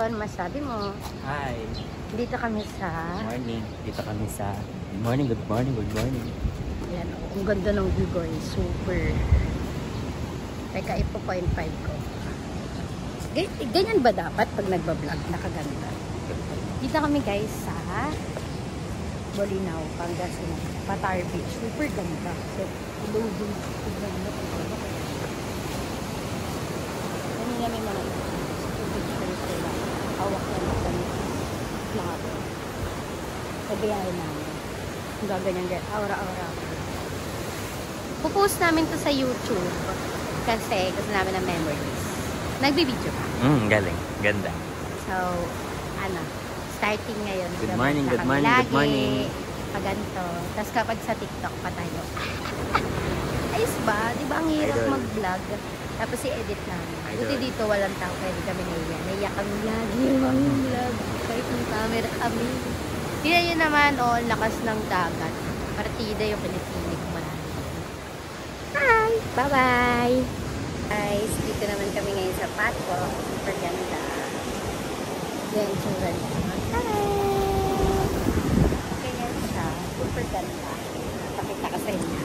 ano masabi mo? Hi. Dito kami sa... Morning. Dito kami sa... Good morning, good morning, good morning. Ayan, ang ganda ng view guys. Super. Teka, ipo 0.5 ko. Ganyan ba dapat pag nagbablog? Nakaganda. Dito kami guys sa Bolinao, Pangasinan. Patar Beach. Super ganda. So, loading. Kanina may mga pictures sila. Hawak na kami. Lahat. Sabihan namin. Ang gaganyan din. Aura-aura. Pupost namin to sa YouTube. Kasi gusto namin ng memories. Nagbibideo ka. Galing. Ganda. So, ano, starting ngayon. Good morning, good morning, good morning. Paganto. Tapos kapag sa TikTok pa tayo. Ayos ba? Di ba ang hirap mag-vlog? Tapos i-edit namin. Buti dito walang tao. Pwede kami naiya. Naiya kami lagi mag-vlog. Kahit may camera kami. Tignan nyo naman, oh, lakas ng dagat. Partida yung pinipinig mo na. Hi! Bye-bye! Guys, dito naman kami ngayon sa Patco. Super ganda. Yan, super ganda. Hi! Ganyan siya. Super ganda. Pakita ka sa inyo.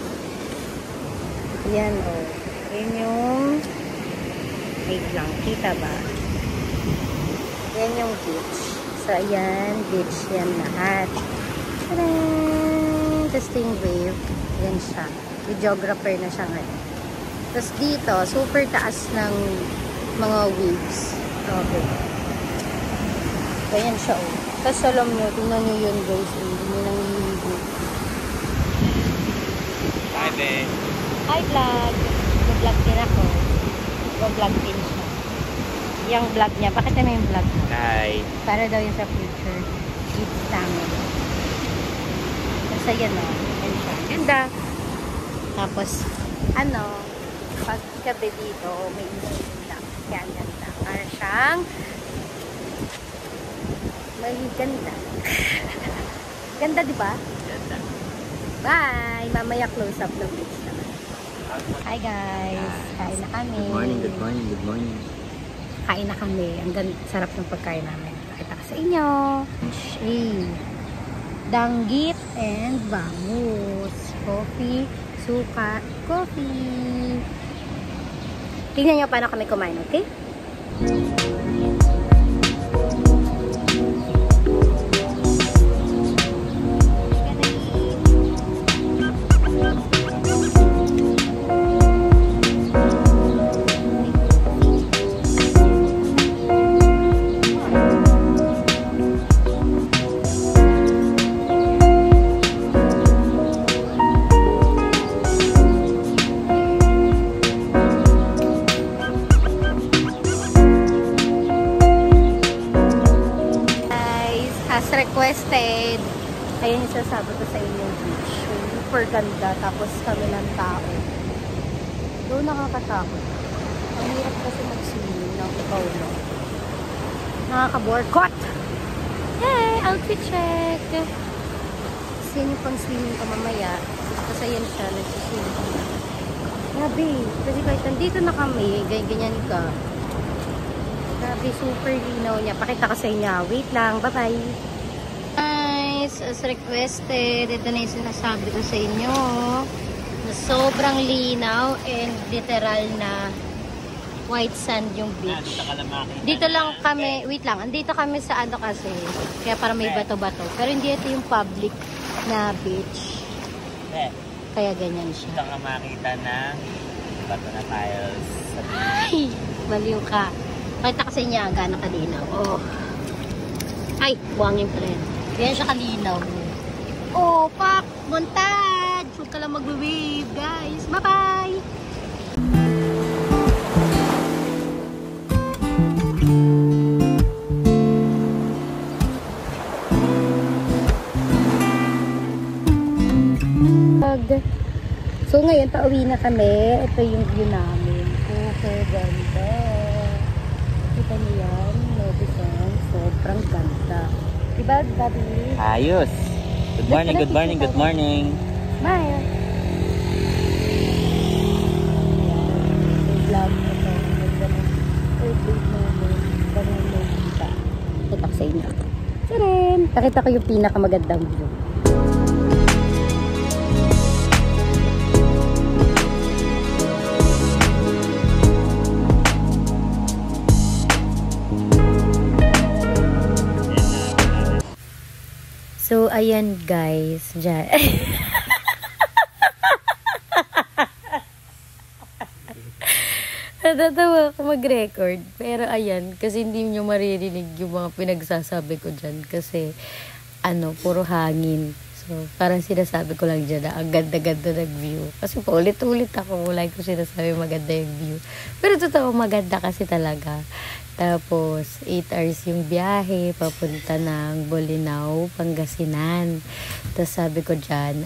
Yan, oh. Yan yung... Wait lang. Kita ba? Yan yung beach. So, ayan. Beach yan lahat. Tadaan! Tapos yung wave. Yan siya. Videographer na siya ngayon. Tapos dito, super taas ng mga waves. Okay. Ayan siya, oh. Tapos alam nyo, tingnan nyo yun, guys. Hindi nyo nang hihigit. Hi, babe. Hi, vlog. Mag-vlog din ako. Mag-vlog din siya. Yung vlog niya. Bakit naman yung vlog mo? Hi. Para daw yung sa future. It's tamil. Tapos ayan, oh. Ayan siya. Ganda. Tapos, ano, pag gabi dito, may ilaw lang. Kaya ang ganda. Para siyang may ganda. Ganda, di ba? Ganda. Bye! Mamaya close up ng beach naman. Hi guys! Kain na kami. Good morning, good morning, good morning. Kain na kami. Ang sarap ng pagkain namin. Pakita ko sa inyo. Shay. Danggit and bangus. Coffee. Suka. Coffee. Tingnan nyo paano kami kumain, okay? As requested, ayun yung sasabi ko sa inyo beach. Super ganda, tapos kami ng tao. Doon nakakatakot. Ang hirap kasi mag-swimming ng paulo. Nakaka-boycott! Hey! Outfit check! Sino pang swimming ka mamaya? Tapos ayan siya, nag-swimming ka. Grabe! Kasi kahit nandito na kami, ganyan ka. Grabe, super linaw niya. Pakita ko sa inyo. Wait lang. Bye-bye. Guys, as requested, ito na yung sinasabi ko sa inyo. Na sobrang linaw and literal na white sand yung beach. Dito lang kami, wait lang, andito kami sa ano kasi, kaya para may bato-bato. Pero hindi ito yung public na beach. Kaya ganyan siya. Dito ka makita na bato na tiles. Ay, baliw ka. Pakita kasi niya gano'ng kalinaw. Oh. Ay, buhangin pa rin. Ganyan siya kalinaw. Oh, pak! Montage! Huwag ka lang mag-wave, guys. Bye-bye! So, ngayon, pauwi na kami. Ito yung view namin. Super ganda. Kita niyo yan, Novisan. Sobrang ganda. Diba, Daddy? Ayos. Good morning, good morning, good morning. Smile. Vlog ito. Birthday namin. Ganun mo kita. Pakita ko sa inyo. Tcharam! Pakita ko yung pinakamagandang view. So, ayan guys. Diyan. Natatawa ako mag-record. Pero ayan, kasi hindi nyo maririnig yung mga pinagsasabi ko dyan. Kasi, puro hangin. So, parang sinasabi ko lang dyan na ang ganda-ganda ng view. Kasi paulit-ulit ako. Like ko sinasabi maganda yung view. Pero totoo, maganda kasi talaga. Tapos, 8 hours yung biyahe, papunta ng Bolinao, Pangasinan. Tapos sabi ko dyan,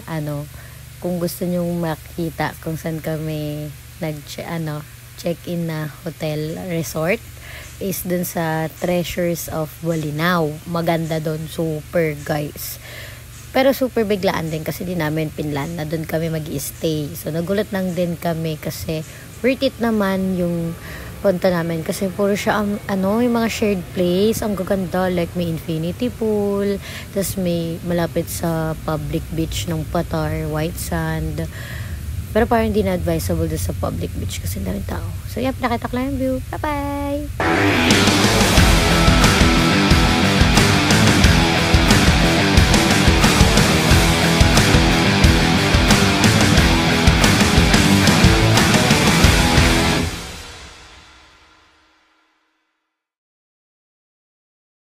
kung gusto nyong makita kung saan kami check-in na hotel resort, is dun sa Treasures of Bolinao. Maganda dun, super guys. Pero super biglaan din kasi di namin pinlan na dun kami mag-i-stay. So, nagulat lang din kami kasi worth it naman yung punta namin kasi puro siya yung mga shared place, ang gaganda, like may infinity pool, tapos may malapit sa public beach ng Patar, white sand. Pero parang hindi na advisable doon sa public beach kasi daming tao. So, yan, pinakita ko lang yung view. Bye-bye!